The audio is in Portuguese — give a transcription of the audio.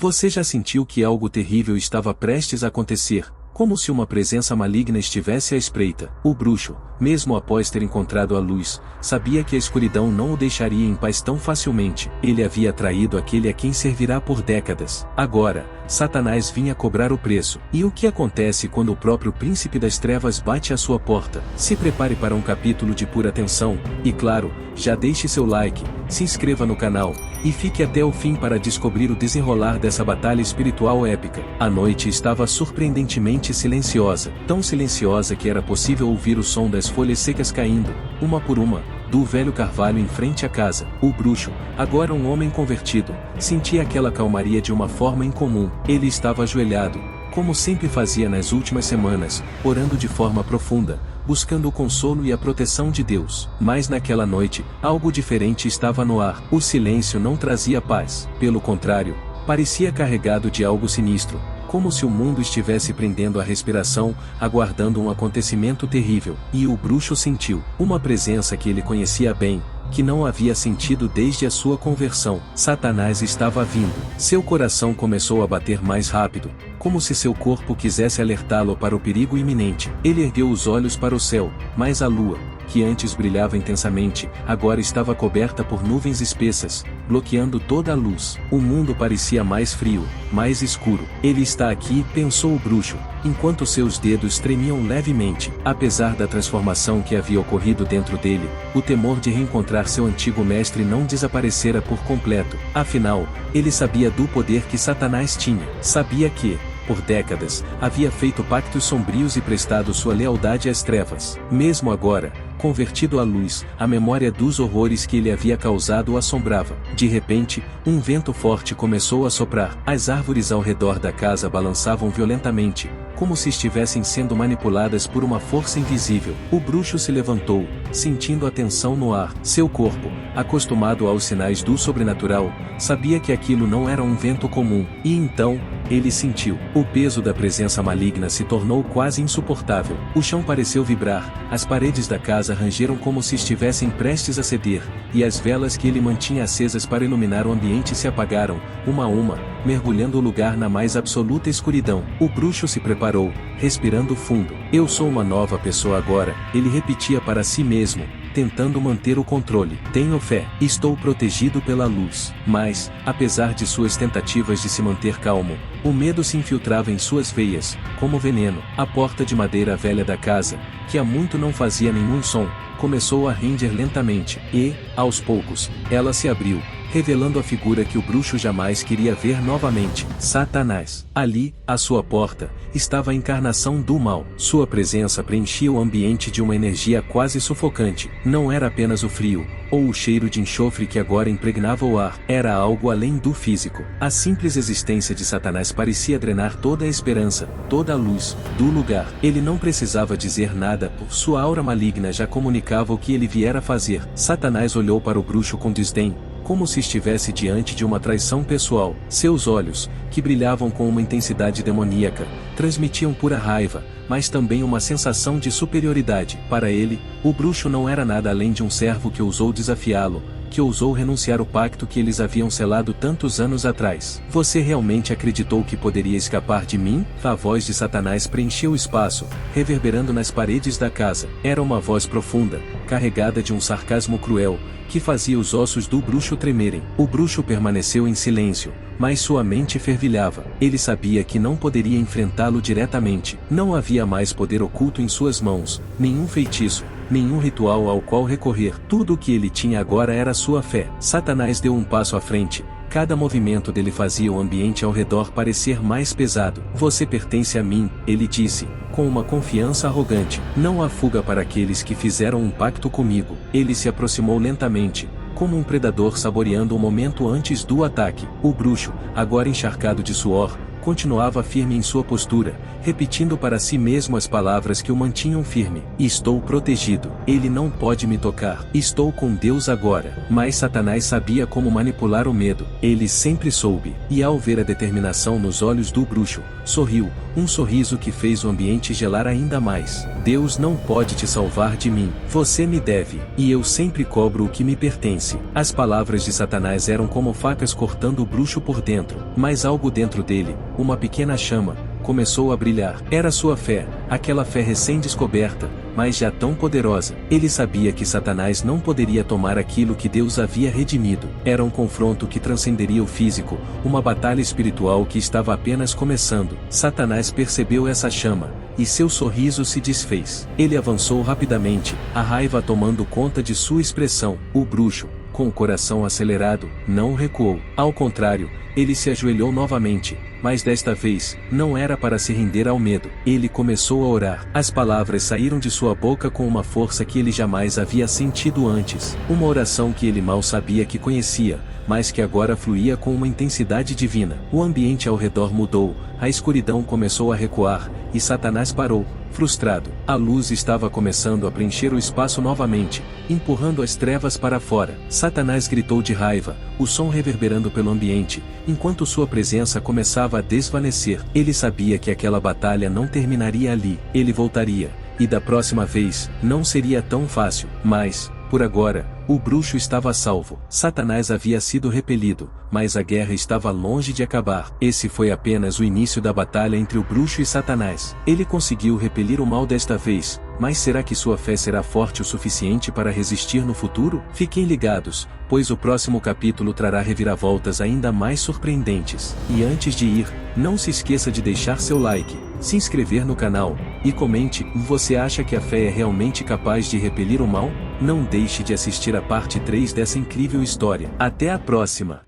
Você já sentiu que algo terrível estava prestes a acontecer, como se uma presença maligna estivesse à espreita? O bruxo, mesmo após ter encontrado a luz, sabia que a escuridão não o deixaria em paz tão facilmente. Ele havia traído aquele a quem servirá por décadas. Agora, Satanás vinha cobrar o preço. E o que acontece quando o próprio príncipe das trevas bate à sua porta? Se prepare para um capítulo de pura tensão, e claro, já deixe seu like, se inscreva no canal, e fique até o fim para descobrir o desenrolar dessa batalha espiritual épica. A noite estava surpreendentemente silenciosa, tão silenciosa que era possível ouvir o som das folhas secas caindo, uma por uma, do velho carvalho em frente à casa. O bruxo, agora um homem convertido, sentia aquela calmaria de uma forma incomum. Ele estava ajoelhado, como sempre fazia nas últimas semanas, orando de forma profunda, buscando o consolo e a proteção de Deus. Mas naquela noite, algo diferente estava no ar. O silêncio não trazia paz. Pelo contrário, parecia carregado de algo sinistro, como se o mundo estivesse prendendo a respiração, aguardando um acontecimento terrível. E o bruxo sentiu uma presença que ele conhecia bem, que não havia sentido desde a sua conversão. Satanás estava vindo. Seu coração começou a bater mais rápido, como se seu corpo quisesse alertá-lo para o perigo iminente. Ele ergueu os olhos para o céu, mas a lua, que antes brilhava intensamente, agora estava coberta por nuvens espessas, bloqueando toda a luz. O mundo parecia mais frio, mais escuro. Ele está aqui, pensou o bruxo, enquanto seus dedos tremiam levemente. Apesar da transformação que havia ocorrido dentro dele, o temor de reencontrar seu antigo mestre não desaparecera por completo. Afinal, ele sabia do poder que Satanás tinha. Sabia que, por décadas, havia feito pactos sombrios e prestado sua lealdade às trevas. Mesmo agora, convertido à luz, a memória dos horrores que ele havia causado o assombrava. De repente, um vento forte começou a soprar. As árvores ao redor da casa balançavam violentamente, como se estivessem sendo manipuladas por uma força invisível. O bruxo se levantou, sentindo a tensão no ar. Seu corpo, acostumado aos sinais do sobrenatural, sabia que aquilo não era um vento comum. E então, ele sentiu. O peso da presença maligna se tornou quase insuportável. O chão pareceu vibrar, as paredes da casa rangeram como se estivessem prestes a ceder, e as velas que ele mantinha acesas para iluminar o ambiente se apagaram, uma a uma, mergulhando o lugar na mais absoluta escuridão. O bruxo se preparou, respirando fundo. Eu sou uma nova pessoa agora, ele repetia para si mesmo, tentando manter o controle. Tenho fé, estou protegido pela luz. Mas, apesar de suas tentativas de se manter calmo, o medo se infiltrava em suas veias, como veneno. A porta de madeira velha da casa, que há muito não fazia nenhum som, começou a render lentamente, e, aos poucos, ela se abriu, revelando a figura que o bruxo jamais queria ver novamente: Satanás. Ali, à sua porta, estava a encarnação do mal. Sua presença preenchia o ambiente de uma energia quase sufocante. Não era apenas o frio, ou o cheiro de enxofre que agora impregnava o ar. Era algo além do físico. A simples existência de Satanás parecia drenar toda a esperança, toda a luz, do lugar. Ele não precisava dizer nada, sua aura maligna já comunicava o que ele viera fazer. Satanás olhou para o bruxo com desdém, como se estivesse diante de uma traição pessoal. Seus olhos, que brilhavam com uma intensidade demoníaca, transmitiam pura raiva, mas também uma sensação de superioridade. Para ele, o bruxo não era nada além de um servo que ousou desafiá-lo, que ousou renunciar ao pacto que eles haviam selado tantos anos atrás. Você realmente acreditou que poderia escapar de mim? A voz de Satanás preencheu o espaço, reverberando nas paredes da casa. Era uma voz profunda, carregada de um sarcasmo cruel, que fazia os ossos do bruxo tremerem. O bruxo permaneceu em silêncio, mas sua mente fervilhava. Ele sabia que não poderia enfrentá-lo diretamente. Não havia mais poder oculto em suas mãos, nenhum feitiço, nenhum ritual ao qual recorrer. Tudo o que ele tinha agora era sua fé. Satanás deu um passo à frente. Cada movimento dele fazia o ambiente ao redor parecer mais pesado. Você pertence a mim, ele disse, com uma confiança arrogante. Não há fuga para aqueles que fizeram um pacto comigo. Ele se aproximou lentamente, como um predador saboreando o momento antes do ataque. O bruxo, agora encharcado de suor, continuava firme em sua postura, repetindo para si mesmo as palavras que o mantinham firme. Estou protegido. Ele não pode me tocar. Estou com Deus agora. Mas Satanás sabia como manipular o medo. Ele sempre soube. E ao ver a determinação nos olhos do bruxo, sorriu, um sorriso que fez o ambiente gelar ainda mais. Deus não pode te salvar de mim. Você me deve. E eu sempre cobro o que me pertence. As palavras de Satanás eram como facas cortando o bruxo por dentro. Mas algo dentro dele, uma pequena chama, começou a brilhar. Era sua fé, aquela fé recém-descoberta, mas já tão poderosa. Ele sabia que Satanás não poderia tomar aquilo que Deus havia redimido. Era um confronto que transcenderia o físico, uma batalha espiritual que estava apenas começando. Satanás percebeu essa chama, e seu sorriso se desfez. Ele avançou rapidamente, a raiva tomando conta de sua expressão. O bruxo, com o coração acelerado, não recuou. Ao contrário, ele se ajoelhou novamente, mas desta vez, não era para se render ao medo. Ele começou a orar. As palavras saíram de sua boca com uma força que ele jamais havia sentido antes. Uma oração que ele mal sabia que conhecia, mas que agora fluía com uma intensidade divina. O ambiente ao redor mudou, a escuridão começou a recuar, e Satanás parou, frustrado. A luz estava começando a preencher o espaço novamente, empurrando as trevas para fora. Satanás gritou de raiva, o som reverberando pelo ambiente, enquanto sua presença começava a desvanecer. Ele sabia que aquela batalha não terminaria ali. Ele voltaria, e da próxima vez, não seria tão fácil. Mas, por agora, o bruxo estava salvo. Satanás havia sido repelido, mas a guerra estava longe de acabar. Esse foi apenas o início da batalha entre o bruxo e Satanás. Ele conseguiu repelir o mal desta vez, mas será que sua fé será forte o suficiente para resistir no futuro? Fiquem ligados, pois o próximo capítulo trará reviravoltas ainda mais surpreendentes. E antes de ir, não se esqueça de deixar seu like, se inscrever no canal, e comente: você acha que a fé é realmente capaz de repelir o mal? Não deixe de assistir a parte 3 dessa incrível história. Até a próxima!